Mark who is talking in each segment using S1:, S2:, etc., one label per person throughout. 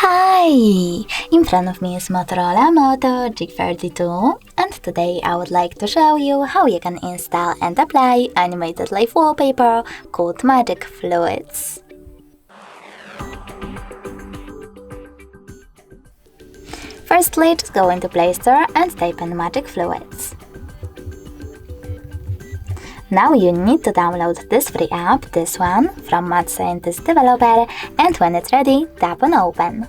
S1: Hi! In front of me is Motorola Moto G42, and today I would like to show you how you can install and apply animated live wallpaper called Magic Fluids. Firstly, just go into Play Store and type in Magic Fluids. Now you need to download this free app, this one, from Mad Scientist developer, and when it's ready, tap on Open.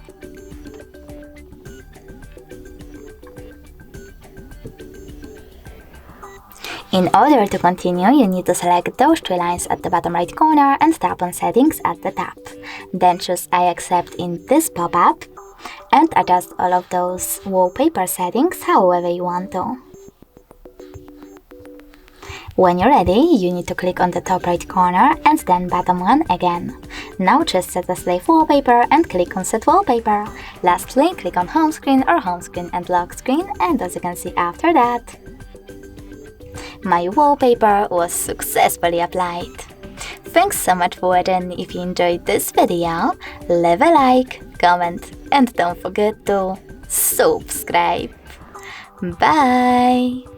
S1: In order to continue, you need to select those three lines at the bottom right corner and tap on Settings at the top. Then choose I accept in this pop-up and adjust all of those wallpaper settings however you want to. When you're ready, you need to click on the top right corner and then bottom one again. Now just set as live wallpaper and click on Set Wallpaper. Lastly, click on Home Screen or Home Screen and Lock Screen, and as you can see after that, my wallpaper was successfully applied. Thanks so much for watching. If you enjoyed this video, leave a like, comment, and don't forget to subscribe. Bye!